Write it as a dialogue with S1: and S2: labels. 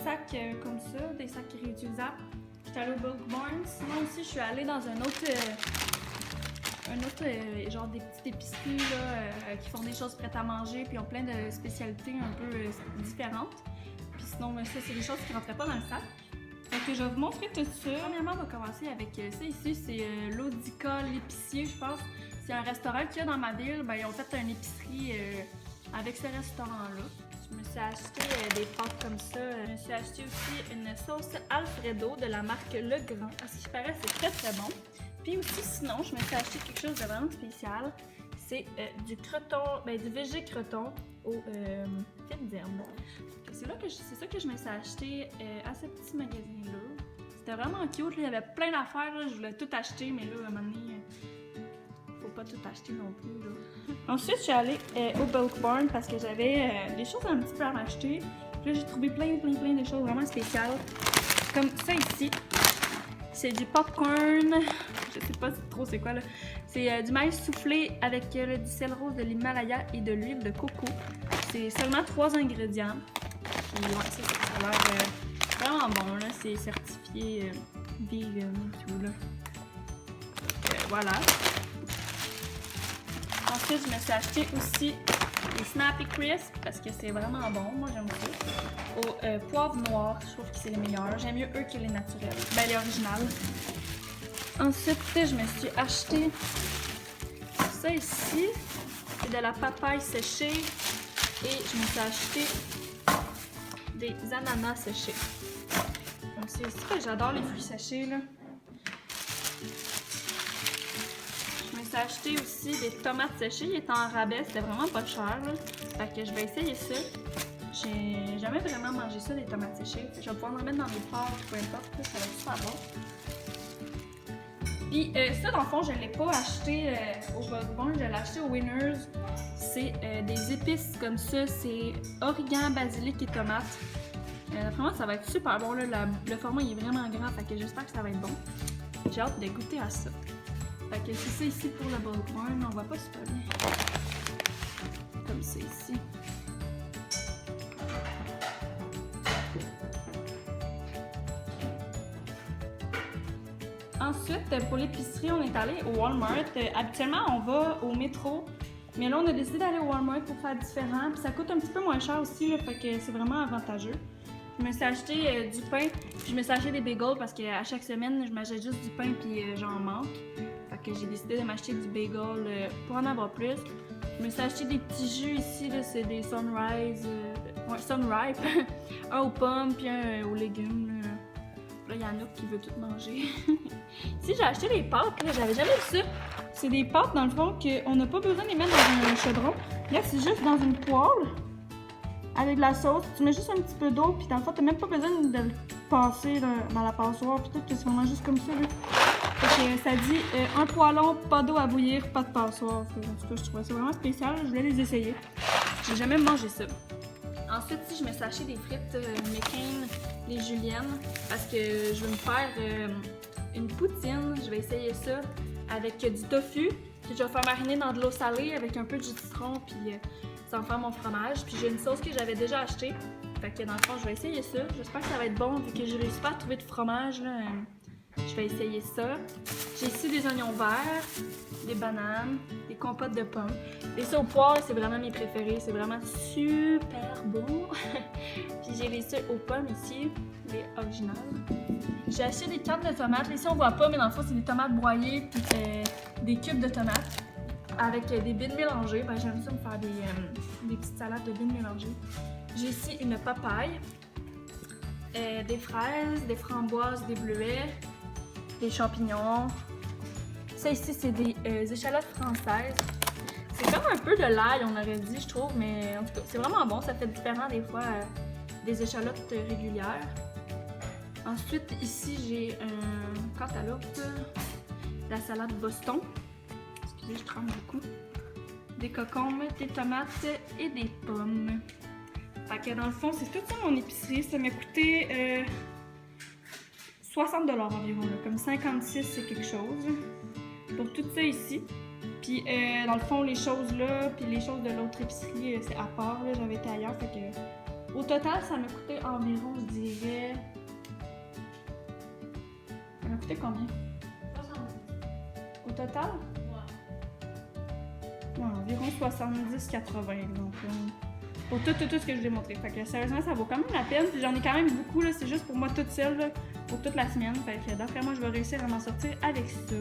S1: sacs comme ça, des sacs réutilisables. J'étais allée au Bulk Barn. Sinon aussi, je suis allée dans un autre genre des petites épiceries là, qui font des choses prêtes à manger, puis ils ont plein de spécialités un peu différentes. Puis sinon, ça, c'est des choses qui rentraient pas dans le sac. Fait que je vais vous montrer tout ça. Premièrement, on va commencer avec ça ici, c'est l'Audica l'épicier, je pense. C'est un restaurant qu'il y a dans ma ville. Ben, ils ont fait une épicerie avec ce restaurant-là. Je me suis acheté des pâtes comme ça. Je me suis acheté aussi une sauce Alfredo de la marque Legrand. À ce qui paraît, c'est très très bon. Puis aussi, sinon, je me suis acheté quelque chose de vraiment spécial. C'est du croton, du végé croton au fines d'herbe. C'est ça que je me suis acheté à ce petit magasin-là. C'était vraiment cute, là. Il y avait plein d'affaires, je voulais tout acheter, mais là, à un moment donné, faut pas tout acheter non plus, là. Ensuite, je suis allée au Bulk Barn parce que j'avais des choses un petit peu à m'acheter. Puis là, j'ai trouvé plein de choses vraiment spéciales. Comme ça ici. C'est du popcorn. Je sais pas trop c'est quoi là. C'est du maïs soufflé avec du sel rose, de l'Himalaya et de l'huile de coco. C'est seulement 3 ingrédients. Puis ouais, ça a l'air vraiment bon là. C'est certifié vegan et tout là. Voilà. Ensuite, je me suis acheté aussi des Snappy Crisp parce que c'est vraiment bon. Moi, j'aime ça. Au poivre noir, je trouve que c'est les meilleurs. J'aime mieux eux que les naturels. Ben, les originales. Ensuite, je me suis acheté ça ici. C'est de la papaye séchée. Et je me suis acheté des ananas séchés. Donc, c'est ici. J'adore les fruits séchés, là. J'ai acheté aussi des tomates séchées, il était en rabais, c'était vraiment pas cher là. Fait que je vais essayer ça. J'ai jamais vraiment mangé ça, des tomates séchées. Je vais pouvoir en mettre dans mes pâtes, peu importe, ça va être super bon. Puis ça, dans le fond, je l'ai pas acheté au Bulk Barn, je l'ai acheté au Winners. C'est des épices comme ça, c'est origan, basilic et tomate. Vraiment, ça va être super bon là. Le format il est vraiment grand, fait que j'espère que ça va être bon. J'ai hâte de goûter à ça. Fait que c'est ça ici pour le Bulk Barn, on voit pas super bien. Comme ça ici. Ensuite, pour l'épicerie, on est allé au Walmart. Habituellement, on va au métro. Mais là, on a décidé d'aller au Walmart pour faire différent. Puis ça coûte un petit peu moins cher aussi, là, fait que c'est vraiment avantageux. Je me suis acheté du pain, puis je me suis acheté des bagels parce qu'à chaque semaine, je m'achète juste du pain puis j'en manque. Fait que j'ai décidé de m'acheter du bagel pour en avoir plus. Je me suis acheté des petits jus ici, là, c'est des Sunrise, Sunripe. Un aux pommes puis un aux légumes. Là, il y en a qui veut tout manger. Ici, j'ai acheté des pâtes, là, j'avais jamais vu ça. C'est des pâtes, dans le fond, qu'on n'a pas besoin de les mettre dans un chaudron. Là, c'est juste dans une poêle avec de la sauce. Tu mets juste un petit peu d'eau, puis dans le fond, t'as même pas besoin de le passer là, dans la passoire, puis tout, c'est vraiment juste comme ça, là. Fait que ça dit un poêlon, pas d'eau à bouillir, pas de passoire. En tout cas, je trouvais ça vraiment spécial, je voulais les essayer. J'ai jamais mangé ça. Ensuite, si je me suis acheté des frites McCain, les juliennes, parce que je veux me faire une poutine. Je vais essayer ça avec du tofu, puis je vais faire mariner dans de l'eau salée avec un peu de jus de citron, puis ça va faire mon fromage. Puis j'ai une sauce que j'avais déjà achetée, fait que dans le fond, je vais essayer ça. J'espère que ça va être bon, vu que je réussis pas à trouver de fromage, là. Je vais essayer ça. J'ai ici des oignons verts, des bananes, des compotes de pommes. Les sauces aux poires, c'est vraiment mes préférés. C'est vraiment super bon. Puis j'ai les sauces aux pommes ici, les originales. J'ai acheté des cannes de tomates. Ici, on voit pas, mais dans le fond, c'est des tomates broyées puis des cubes de tomates avec des bines mélangées. Ben, j'aime ça me faire des petites salades de bines mélangées. J'ai ici une papaye, des fraises, des framboises, des bleuets, des champignons. Ça ici, c'est des échalotes françaises. C'est comme un peu de l'ail, on aurait dit, je trouve, mais en tout cas, c'est vraiment bon. Ça fait différent des fois des échalotes régulières. Ensuite, ici, j'ai un cantaloupe, la salade Boston. Excusez, je tremble beaucoup. Des concombres, des tomates et des pommes. Fait que dans le fond, c'est tout ça mon épicerie. Ça m'a coûté 60 $ environ, là, comme 56 c'est quelque chose. Pour tout ça ici. Puis dans le fond, les choses là, puis les choses de l'autre épicerie, c'est à part. J'avais été ailleurs, fait que Au total, ça m'a coûté environ, je dirais... Ça m'a coûté combien?
S2: 70.
S1: Au total?
S2: Ouais.
S1: Ouais, environ 70-80, exemple. Pour tout ce que je vous ai montré. Fait que sérieusement, ça vaut quand même la peine. Puis j'en ai quand même beaucoup, là. C'est juste pour moi toute seule, là, pour toute la semaine. Fait que d'après moi, je vais réussir à m'en sortir avec ça.